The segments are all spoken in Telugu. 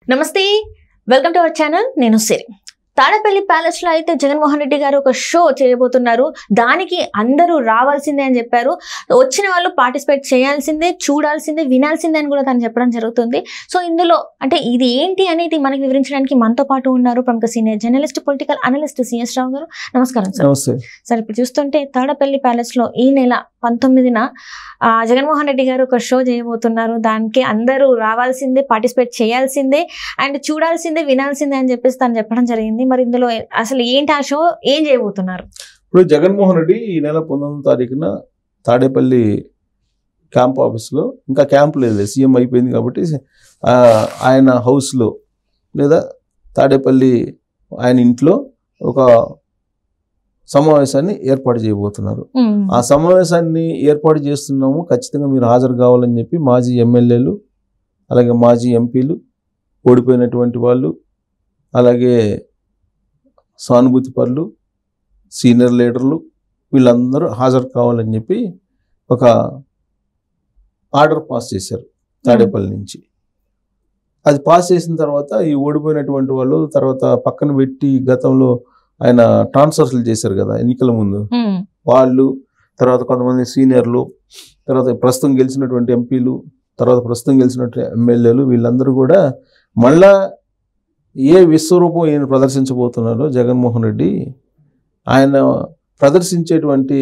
నమస్తే వెల్కమ్ టు అవర్ ఛానల్ నేను సిరి తాడేపల్లి ప్యాలెస్ లో అయితే జగన్మోహన్ రెడ్డి గారు ఒక షో చేయబోతున్నారు దానికి అందరూ రావాల్సిందే అని చెప్పారు వచ్చిన వాళ్ళు పార్టిసిపేట్ చేయాల్సిందే చూడాల్సిందే వినాల్సిందే అని కూడా తను చెప్పడం జరుగుతుంది సో ఇందులో అంటే ఇది ఏంటి అనేది మనకి వివరించడానికి మనతో పాటు ఉన్నారు ప్రముఖ senior journalist political analyst CS Rao గారు నమస్కారం సార్ సార్ ఇప్పుడు చూస్తుంటే తాడేపల్లి ప్యాలెస్ లో ఈ నెల 19న జగన్మోహన్ రెడ్డి గారు ఒక షో చేయబోతున్నారు దానికి అందరూ రావాల్సిందే పార్టిసిపేట్ చేయాల్సిందే అండ్ చూడాల్సిందే వినాల్సిందే అని చెప్పేసి తను చెప్పడం జరిగింది మరి ఇందులో అసలు ఏంటి ఆ షో ఏం చేయబోతున్నారు ఇప్పుడు జగన్మోహన్ రెడ్డి ఈ నెల 19వ తారీఖున తాడేపల్లి క్యాంప్ ఆఫీస్లో ఇంకా క్యాంప్ లేదు సీఎం అయిపోయింది కాబట్టి ఆయన హౌస్లో లేదా తాడేపల్లి ఆయన ఇంట్లో ఒక సమావేశాన్ని ఏర్పాటు చేయబోతున్నారు ఆ సమావేశాన్ని ఏర్పాటు చేస్తున్నాము ఖచ్చితంగా మీరు హాజరు కావాలని చెప్పి మాజీ ఎమ్మెల్యేలు అలాగే మాజీ ఎంపీలు ఓడిపోయినటువంటి వాళ్ళు అలాగే సానుభూతి పరులు సీనియర్ లీడర్లు వీళ్ళందరూ హాజరు కావాలని చెప్పి ఒక ఆర్డర్ పాస్ చేశారు తాడేపల్లి నుంచి అది పాస్ చేసిన తర్వాత ఈ ఓడిపోయినటువంటి వాళ్ళు తర్వాత పక్కన పెట్టి గతంలో ఆయన ట్రాన్స్ఫర్లు చేశారు కదా ఎన్నికల ముందు వాళ్ళు తర్వాత కొంతమంది సీనియర్లు తర్వాత ప్రస్తుతం గెలిచినటువంటి ఎంపీలు తర్వాత ప్రస్తుతం గెలిచినటువంటి ఎమ్మెల్యేలు వీళ్ళందరూ కూడా మళ్ళా ఏ విశ్వరూపం ఈయన ప్రదర్శించబోతున్నారో జగన్మోహన్ రెడ్డి ఆయన ప్రదర్శించేటువంటి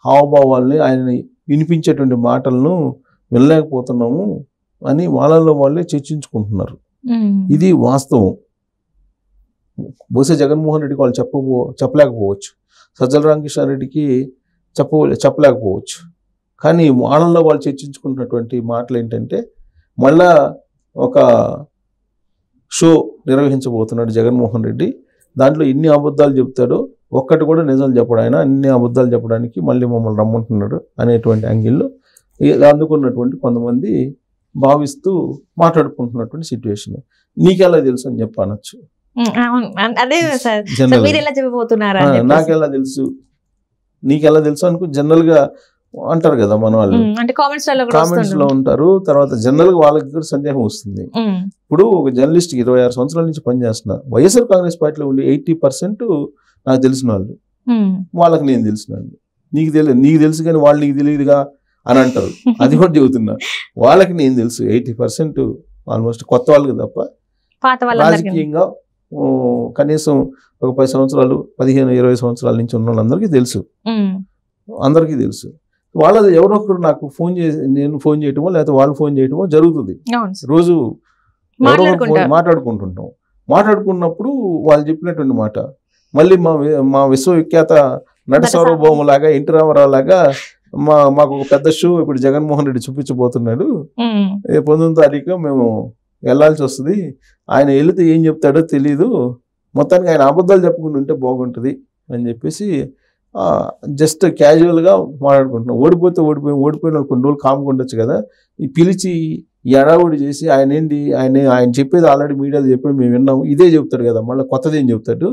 హావభావాల్ని ఆయన వినిపించేటువంటి మాటలను వినలేకపోతున్నాము అని వాళ్ళలో వాళ్ళే చర్చించుకుంటున్నారు ఇది వాస్తవం బహుశా జగన్మోహన్ రెడ్డికి వాళ్ళు చెప్పలేకపోవచ్చు సజ్జల రామకృష్ణారెడ్డికి చెప్పలేకపోవచ్చు కానీ వాళ్ళలో వాళ్ళు చర్చించుకున్నటువంటి మాటలు ఏంటంటే మళ్ళా ఒక షో నిర్వహించబోతున్నాడు జగన్మోహన్ రెడ్డి దాంట్లో ఎన్ని అబద్ధాలు చెప్తాడో ఒక్కటి కూడా నిజాలు చెప్పడు ఆయన అన్ని అబద్ధాలు చెప్పడానికి మళ్ళీ మమ్మల్ని రమ్మంటున్నాడు అనేటువంటి యాంగిల్లో అందుకున్నటువంటి కొంతమంది భావిస్తూ మాట్లాడుకుంటున్నటువంటి సిచ్యువేషన్ నీకెలా తెలుసు అని చెప్పనొచ్చు నాకెలా తెలుసు నీకెలా తెలుసు అనుకో జనరల్ గా అంటారు కదా మన వాళ్ళు కామెంట్స్ లో ఉంటారు తర్వాత జనరల్ గా వాళ్ళకి కూడా సందేహం వస్తుంది ఇప్పుడు ఒక జర్నలిస్ట్ 26 సంవత్సరాల నుంచి పనిచేస్తున్నా వైఎస్ఆర్ కాంగ్రెస్ పార్టీలో ఉండి 80% నాకు తెలిసిన వాళ్ళు వాళ్ళకి నేను తెలిసిన వాళ్ళు నీకు తెలుసు కానీ వాళ్ళు నీకు తెలియదుగా అని అంటారు అది కూడా చెబుతున్నా వాళ్ళకి నేను తెలుసు 80% ఆల్మోస్ట్ కొత్త వాళ్ళకి తప్ప రాజకీయంగా కనీసం ఒక 10 సంవత్సరాలు 15-20 సంవత్సరాల నుంచి ఉన్న వాళ్ళందరికీ తెలుసు అందరికీ తెలుసు వాళ్ళది ఎవరో ఒకరు నాకు ఫోన్ చేసి నేను ఫోన్ చేయటమో లేకపోతే వాళ్ళు ఫోన్ చేయటమో జరుగుతుంది రోజు మాట్లాడుకుంటుంటాం మాట్లాడుకున్నప్పుడు వాళ్ళు చెప్పినటువంటి మాట మళ్ళీ మా విశ్వవిఖ్యాత నట సార్వభౌమ లాగా ఎన్టీ రామారావు లాగా మాకు ఒక పెద్ద షో ఇప్పుడు జగన్మోహన్ రెడ్డి చూపించబోతున్నాడు 19వ తారీఖు మేము వెళ్ళాల్సి వస్తుంది ఆయన వెళితే ఏం చెప్తాడో తెలీదు మొత్తానికి ఆయన అబద్ధాలు చెప్పుకుంటూ ఉంటే బాగుంటుంది అని చెప్పేసి జస్ట్ క్యాజువల్గా మాట్లాడుకుంటున్నాం ఓడిపోయిన కొన్ని రోజులు కామ్గా ఉండొచ్చు కదా ఈ పిలిచి ఎడావుడి చేసి ఆయన చెప్పేది ఆల్రెడీ మీడియాలో చెప్పేది మేము విన్నాము ఇదే చెప్తాడు కదా మళ్ళీ కొత్తది ఏం చెప్తాడు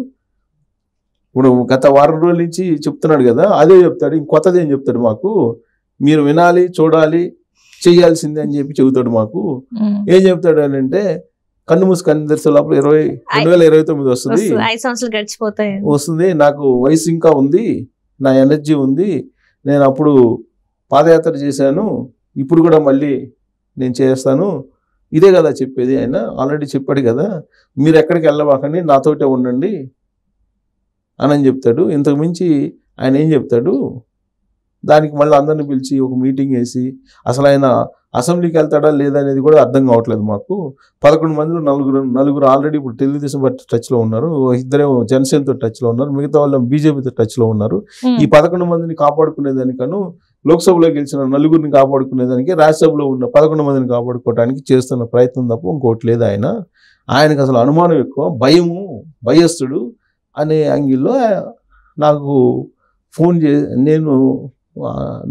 ఇప్పుడు గత వారం రోజుల నుంచి చెప్తున్నాడు కదా అదే చెప్తాడు ఇంకొత్తది ఏం చెప్తాడు మాకు మీరు వినాలి చూడాలి చేయాల్సిందే అని చెప్పి చెబుతాడు మాకు ఏం చెప్తాడు అని అంటే కన్ను మూసి కన్ను తెరిసే లోపల 2029 వస్తుంది నాకు వయసు ఇంకా ఉంది నా ఎనర్జీ ఉంది నేను అప్పుడు పాదయాత్ర చేశాను ఇప్పుడు కూడా మళ్ళీ నేను చేస్తాను ఇదే కదా చెప్పేది ఆయన ఆల్రెడీ చెప్పాడు కదా మీరు ఎక్కడికి వెళ్ళబాకండి నాతోటే ఉండండి అని చెప్తాడు ఇంతకు మించి ఆయన ఏం చెప్తాడు దానికి మళ్ళీ అందరిని పిలిచి ఒక మీటింగ్ వేసి అసలు ఆయన అసెంబ్లీకి వెళ్తాడా లేదా అనేది కూడా అర్థం కావట్లేదు మాకు 11 మందిలో నలుగురు ఆల్రెడీ ఇప్పుడు తెలుగుదేశం పార్టీ టచ్లో ఉన్నారు ఇద్దరేమో జనసేనతో టచ్లో ఉన్నారు మిగతా వాళ్ళు బీజేపీతో టచ్లో ఉన్నారు ఈ 11 మందిని కాపాడుకునేదానికను లోక్సభలో గెలిచిన నలుగురిని కాపాడుకునేదానికి రాజ్యసభలో ఉన్న 11 మందిని కాపాడుకోవడానికి చేస్తున్న ప్రయత్నం తప్ప ఇంకోటి లేదు ఆయనకు అసలు అనుమానం ఎక్కువ భయస్తుడు అనే యాంగిల్లో నాకు ఫోన్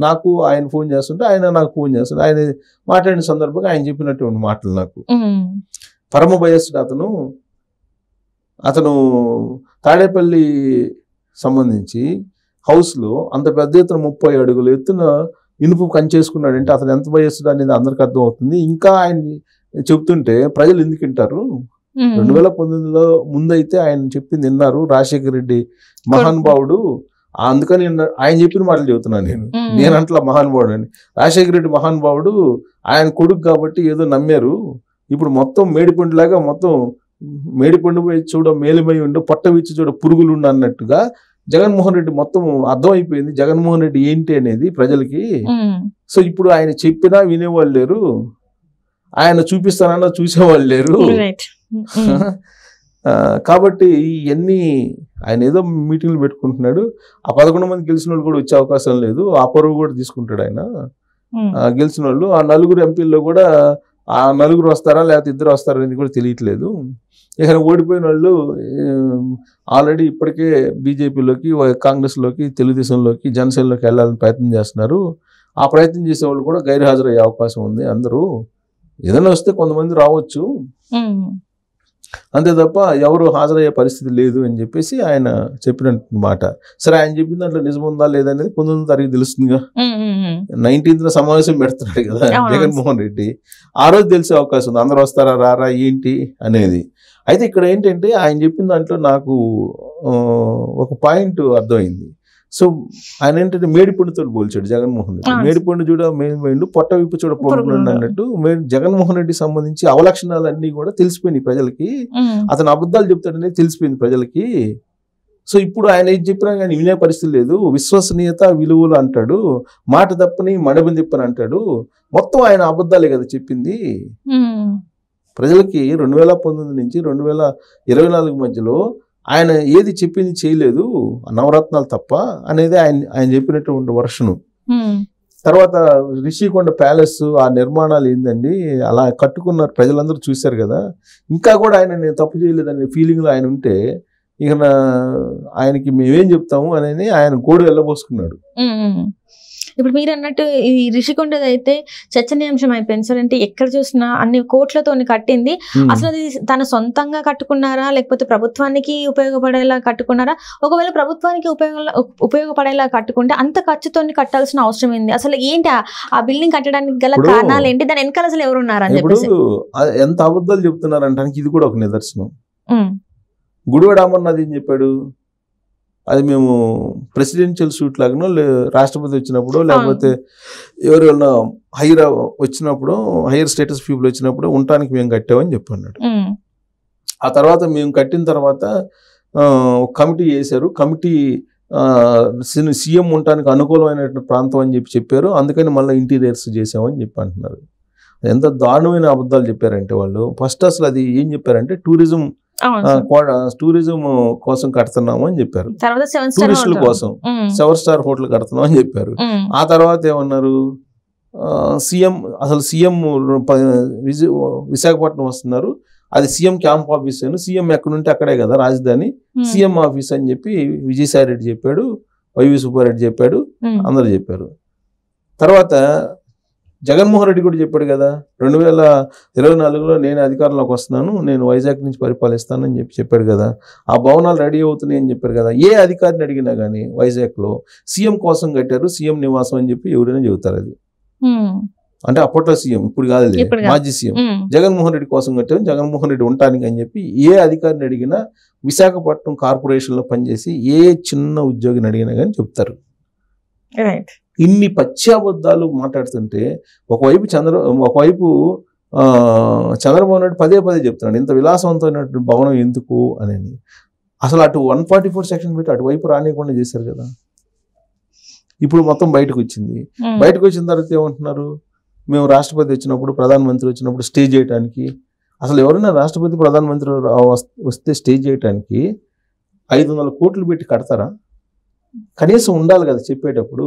నాకు ఆయన ఫోన్ చేస్తుంటే ఆయన నాకు ఫోన్ చేస్తుంటే ఆయన మాట్లాడిన సందర్భంగా ఆయన చెప్పినటువంటి మాటలు నాకు పరమ భయస్తుడు అతను తాడేపల్లి సంబంధించి హౌస్లో అంత పెద్ద ఎత్తున 30 అడుగుల ఎత్తున ఇనుపు కంచేసుకున్నాడంటే అతను ఎంత భయస్తుడు అనేది అందరికి అర్థం అవుతుంది ఇంకా ఆయన చెప్తుంటే ప్రజలు ఎందుకు వింటారు 2019లో ముందైతే ఆయన చెప్పింది విన్నారు, రాజశేఖర రెడ్డి మహానుభావుడు, అందుకని ఆయన చెప్పిన మాటలు చెబుతున్నాను నేను అంట్లా మహానుభావుడు అని. రాజశేఖర రెడ్డి మహానుభావుడు, ఆయన కొడుకు కాబట్టి ఏదో నమ్మారు, ఇప్పుడు మొత్తం మేడిపండులాగా మొత్తం మేడిపండు పోయి చూడ మేలిమై ఉండి పొట్ట విచ్చి చూడ పురుగులు ఉండి అన్నట్టుగా జగన్మోహన్ రెడ్డి మొత్తం అర్థమైపోయింది జగన్మోహన్ రెడ్డి ఏంటి అనేది ప్రజలకి. సో ఇప్పుడు ఆయన చెప్పినా వినేవాళ్ళు లేరు, ఆయన చూపిస్తానన్నా చూసేవాళ్ళు లేరు. కాబట్టి ఇవన్నీ ఆయన ఏదో మీటింగ్లు పెట్టుకుంటున్నాడు. ఆ 11 మంది గెలిచిన వాళ్ళు కూడా వచ్చే అవకాశం లేదు, ఆ పరువు కూడా తీసుకుంటాడు ఆయన. గెలిచిన వాళ్ళు ఆ 4 ఎంపీల్లో కూడా ఆ 4 వస్తారా లేకపోతే 2 వస్తారా అనేది కూడా తెలియట్లేదు. ఇక ఓడిపోయిన వాళ్ళు ఆల్రెడీ ఇప్పటికే బీజేపీలోకి, కాంగ్రెస్లోకి, తెలుగుదేశంలోకి, జనసేనలోకి వెళ్ళాలని ప్రయత్నం చేస్తున్నారు. ఆ ప్రయత్నం చేసే వాళ్ళు కూడా గైర్హాజరయ్యే అవకాశం ఉంది. అందరూ ఏదైనా వస్తే కొంతమంది రావచ్చు, అంతే తప్ప ఎవరు హాజరయ్యే పరిస్థితి లేదు అని చెప్పేసి ఆయన చెప్పినట్టు మాట. సరే, ఆయన చెప్పిన దాంట్లో నిజం ఉందా లేదనేది 19వ తారీఖు తెలుస్తుందిగా. 19th సమావేశం పెడుతున్నాడు కదా జగన్మోహన్ రెడ్డి, ఆ రోజు తెలిసే అవకాశం ఉంది అందరూ వస్తారా రారా ఏంటి అనేది. అయితే ఇక్కడ ఏంటంటే ఆయన చెప్పిన దాంట్లో నాకు ఒక పాయింట్ అర్థమైంది. సో ఆయన ఏంటంటే మేడిపండుతో పోల్చాడు జగన్మోహన్ రెడ్డి. మేడిపండు చూడ మేడిపండు, పొట్ట విప్పు చూడ పొడుగులు అన్నట్టు జగన్మోహన్ రెడ్డి సంబంధించి అవలక్షణాలన్నీ కూడా తెలిసిపోయినాయి ప్రజలకి. అతను అబద్ధాలు చెప్తాడనేది తెలిసిపోయింది ప్రజలకి. సో ఇప్పుడు ఆయన ఏం చెప్పినా కానీ వినే పరిస్థితి లేదు. విశ్వసనీయత, విలువలు అంటాడు, మాట తప్పని మడబని తిప్పని అంటాడు. మొత్తం ఆయన అబద్ధాలే కదా చెప్పింది ప్రజలకి. 2019 నుంచి 2024 మధ్యలో ఆయన ఏది చెప్పింది చేయలేదు, నవరత్నాలు తప్ప అనేది ఆయన చెప్పినటువంటి వర్షను. తర్వాత రిషికొండ ప్యాలెస్ ఆ నిర్మాణాలు ఏందండి, అలా కట్టుకున్నారు, ప్రజలందరూ చూశారు కదా. ఇంకా కూడా ఆయన నేను తప్పు చేయలేదనే ఫీలింగ్లో ఆయన ఉంటే ఇక ఆయనకి మేమేం చెప్తాము అని ఆయన గోడు వెళ్ళబోసుకున్నాడు. ఇప్పుడు మీరు అన్నట్టు ఈ రిషికొండది అయితే చర్చనీయాంశం అయిపోయింది సార్. అంటే ఎక్కడ చూసినా అన్ని కోట్లతో కట్టింది, అసలు అది తన సొంతంగా కట్టుకున్నారా లేకపోతే ప్రభుత్వానికి ఉపయోగపడేలా కట్టుకున్నారా? ఒకవేళ ప్రభుత్వానికి ఉపయోగపడేలా కట్టుకుంటే అంత ఖర్చుతో కట్టాల్సిన అవసరం ఏంది? అసలు ఏంటి ఆ బిల్డింగ్ కట్టడానికి గల కారణాలు ఏంటి? దాని వెనకాల అసలు ఎవరున్నారు అని చెప్పేసి ఎంత అబద్ధాలు చెప్తున్నారంటానికి ఇది కూడా ఒక నిదర్శనం. గుడివాడ అమర్నాథ్ ఏం చెప్పాడు, అది మేము ప్రెసిడెన్షియల్ షూట్ లాగానో, రాష్ట్రపతి వచ్చినప్పుడు లేకపోతే ఎవరైనా హైయర్ వచ్చినప్పుడు, హైయర్ స్టేటస్ పీపుల్ వచ్చినప్పుడు ఉండటానికి మేము కట్టామని చెప్పన్నాడు. ఆ తర్వాత మేము కట్టిన తర్వాత కమిటీ చేశారు, కమిటీ సీఎం ఉండటానికి అనుకూలమైన ప్రాంతం అని చెప్పారు, అందుకని మళ్ళీ ఇంటీరియర్స్ చేసామని చెప్పి అంటున్నారు. ఎంత దారుణమైన అబద్ధాలు చెప్పారంటే వాళ్ళు. ఫస్ట్ అసలు అది ఏం చెప్పారంటే టూరిజం కోసం కడుతున్నాము అని చెప్పారు, టూరిస్టుల కోసం 7 స్టార్ హోటల్ కడుతున్నాం అని చెప్పారు. ఆ తర్వాత ఏమన్నారు, సీఎం విశాఖపట్నం వస్తున్నారు, అది సీఎం క్యాంప్ ఆఫీస్ అని, సీఎం ఎక్కడుంటే అక్కడే కదా రాజధాని, సీఎం ఆఫీస్ అని చెప్పి విజయసాయి రెడ్డి చెప్పాడు, వైవి సుబ్బారెడ్డి చెప్పాడు, అందరు చెప్పారు. తర్వాత జగన్మోహన్ రెడ్డి కూడా చెప్పాడు కదా 2024లో నేను అధికారంలోకి వస్తున్నాను, నేను వైజాగ్ నుంచి పరిపాలిస్తానని చెప్పాడు కదా. ఆ భవనాలు రెడీ అవుతున్నాయి అని చెప్పారు కదా. ఏ అధికారిని అడిగినా కానీ వైజాగ్లో సీఎం కోసం కట్టారు, సీఎం నివాసం అని చెప్పి ఎవరైనా చెబుతారు. అది అంటే అప్పట్లో సీఎం, ఇప్పుడు కాదు, మాజీ సీఎం జగన్మోహన్ రెడ్డి కోసం కట్టారు, జగన్మోహన్ రెడ్డి ఉండటానికి అని చెప్పి ఏ అధికారిని అడిగినా, విశాఖపట్నం కార్పొరేషన్లో పనిచేసి ఏ చిన్న ఉద్యోగిని అడిగినా కానీ చెప్తారు. ఇన్ని పశ్చాబద్ధాలు మాట్లాడుతుంటే ఒకవైపు చంద్రబాబు నాయుడు పదే చెప్తున్నాడు ఇంత విలాసవంతమైనటువంటి భవనం ఎందుకు అని. అసలు అటు 144 సెక్షన్ పెట్టి అటువైపు రానియకుండా చేశారు కదా. ఇప్పుడు మొత్తం బయటకు వచ్చింది. బయటకు వచ్చిన తర్వాత ఏమంటున్నారు, మేము రాష్ట్రపతి వచ్చినప్పుడు, ప్రధానమంత్రి వచ్చినప్పుడు స్టే చేయడానికి, అసలు ఎవరైనా రాష్ట్రపతి ప్రధానమంత్రి వస్తే స్టే చేయడానికి 500 కోట్లు పెట్టి కడతారా? కనీసం ఉండాలి కదా చెప్పేటప్పుడు.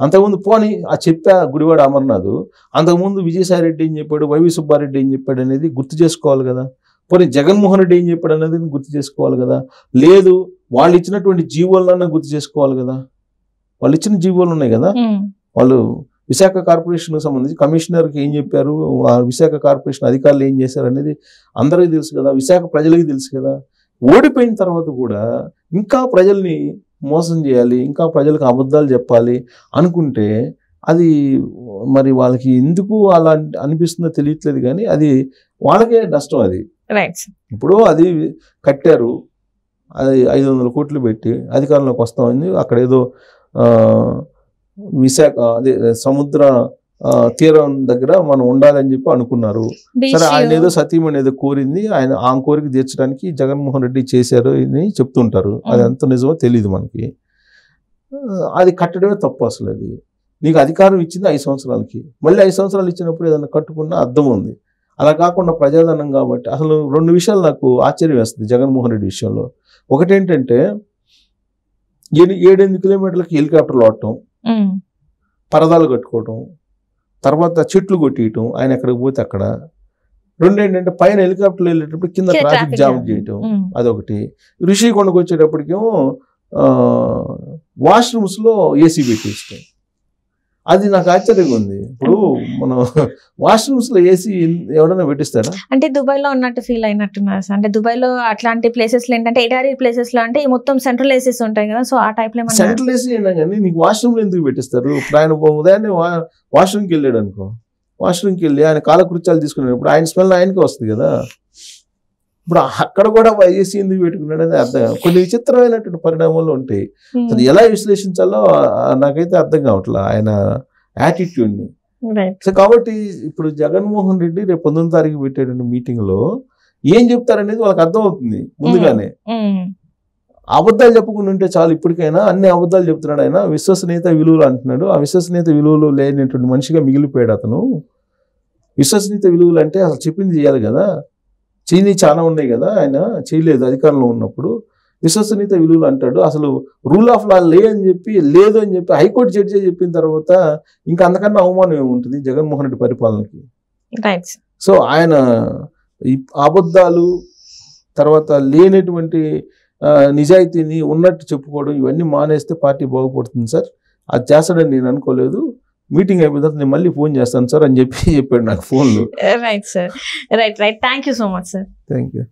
అంతకుముందు పోనీ ఆ చెప్పా గుడివాడ అమర్నాథ్, అంతకుముందు విజయసాయి రెడ్డి ఏం చెప్పాడు, వైవి సుబ్బారెడ్డి ఏం చెప్పాడు అనేది గుర్తు చేసుకోవాలి కదా. పోనీ జగన్మోహన్ రెడ్డి ఏం చెప్పాడు అనేది గుర్తు చేసుకోవాలి కదా. లేదు, వాళ్ళు ఇచ్చినటువంటి జీవోలన్నా గుర్తు చేసుకోవాలి కదా. వాళ్ళు ఇచ్చిన జీవోలు ఉన్నాయి కదా, వాళ్ళు విశాఖ కార్పొరేషన్కి సంబంధించి కమిషనర్కి ఏం చెప్పారు, విశాఖ కార్పొరేషన్ అధికారులు ఏం చేశారు అనేది అందరికీ తెలుసు కదా, విశాఖ ప్రజలకి తెలుసు కదా. ఓడిపోయిన తర్వాత కూడా ఇంకా ప్రజల్ని మోసం చేయాలి, ఇంకా ప్రజలకు అబద్ధాలు చెప్పాలి అనుకుంటే అది మరి వాళ్ళకి ఎందుకు అలా అనిపిస్తుందో తెలియట్లేదు, కానీ అది వాళ్ళకే నష్టం. అది రైట్. ఇప్పుడు అది కట్టారు, అది 500 కోట్లు పెట్టి అధికారంలోకి వస్తామని అక్కడ ఏదో విశాఖ అదే సముద్ర తీరం దగ్గర మనం ఉండాలని చెప్పి అనుకున్నారు. సరే, ఆయన ఏదో సతీమణి ఏదో కోరింది, ఆయన ఆ కోరిక తీర్చడానికి జగన్మోహన్ రెడ్డి చేశారు అని చెప్తుంటారు. అది ఎంత నిజమో తెలియదు మనకి. అది కట్టడమే తప్పు. అసలు అది నీకు అధికారం ఇచ్చింది 5 సంవత్సరాలకి, మళ్ళీ 5 సంవత్సరాలు ఇచ్చినప్పుడు ఏదైనా కట్టుకున్న అర్థం ఉంది. అలా కాకుండా ప్రజాధనం కాబట్టి అసలు 2 విషయాలు నాకు ఆశ్చర్యం వేస్తుంది జగన్మోహన్ రెడ్డి విషయంలో. ఒకటేంటంటే 7-8 కిలోమీటర్లకి హెలికాప్టర్లు వాడటం, పరదాలు కట్టుకోవటం, తర్వాత చెట్లు కొట్టియటం ఆయన ఎక్కడికి పోతే అక్కడ. 2 ఏంటంటే పైన హెలికాప్టర్లు వెళ్ళేటప్పుడు కింద ట్రాఫిక్ జామ్ చేయటం, అదొకటి. రిషికొండకు వచ్చేటప్పటికేమో వాష్రూమ్స్ లో ఏసీ పెట్టిస్తాం. అది నాకు ఆశ్చర్యంగా ఉంది. ఇప్పుడు మనం వాష్రూమ్స్ లో ఏసీ ఎవడన్నా పెట్టిస్తాడా? అంటే దుబాయ్ లో ఉన్నట్టు ఫీల్ అయినట్టున్నారు సార్. అంటే దుబాయ్ లో అట్లాంటి ప్లేసెస్ లో ఏంటంటే ఎడారి ప్లేసెస్ లో అంటే మొత్తం సెంట్రల్ ఏసీస్ ఉంటాయి కదా, సో ఆ టైప్ లో సెంట్రల్ ఏసీ అయినా కానీ నీకు వాష్రూమ్ లో ఎందుకు పెట్టిస్తారు? ఇప్పుడు ఆయన ఉదయాన్నే వాష్రూమ్కి వెళ్ళాడు అనుకో, వాష్రూమ్కి వెళ్ళి ఆయన కాలకృత్యాలు తీసుకునేటప్పుడు ఆయన స్మెల్ ఆయనకే వస్తుంది కదా. ఇప్పుడు అక్కడ కూడా ఏసీ ఎందుకు పెట్టుకున్నాడు అనేది అర్థం. కొన్ని విచిత్రమైనటువంటి పరిణామాలు ఉంటాయి. అది ఎలా విశ్లేషించాలో నాకైతే అర్థం కావట్లేదు ఆయన యాటిట్యూడ్ని. సో కాబట్టి ఇప్పుడు జగన్మోహన్ రెడ్డి రేపు 19వ తారీఖు పెట్టేటువంటి మీటింగ్ లో ఏం చెప్తారనేది వాళ్ళకి అర్థం అవుతుంది ముందుగానే. అబద్ధాలు చెప్పకుండా ఉంటే చాలు. ఇప్పటికైనా అన్ని అబద్ధాలు చెప్తున్నాడు ఆయన. విశ్వసనీయత విలువలు అంటున్నాడు. ఆ విశ్వసనీయత విలువలు లేనటువంటి మనిషిగా మిగిలిపోయాడు అతను. విశ్వసనీయత విలువలు అంటే అసలు చెప్పింది చేయాలి కదా. చీనీ చాలా ఉన్నాయి కదా, ఆయన చేయలేదు అధికారంలో ఉన్నప్పుడు. విశ్వసనీయత విలువలు అంటాడు. అసలు రూల్ ఆఫ్ లా లేదు అని చెప్పి హైకోర్టు జడ్జి చెప్పిన తర్వాత ఇంకా అంతకన్నా అవమానం ఏముంటుంది జగన్మోహన్ రెడ్డి పరిపాలనకి. సో ఆయన అబద్ధాలు, తర్వాత లేనటువంటి నిజాయితీని ఉన్నట్టు చెప్పుకోవడం, ఇవన్నీ మానేస్తే పార్టీ బాగుపడుతుంది సార్. అది చేస్తాడని నేను అనుకోలేదు. మీటింగ్ అయిపోయిన తర్వాత నేను మళ్ళీ ఫోన్ చేస్తాను సార్ అని చెప్పాడు నాకు ఫోన్లో. Right sir, right. Thank you so much sir. Thank you.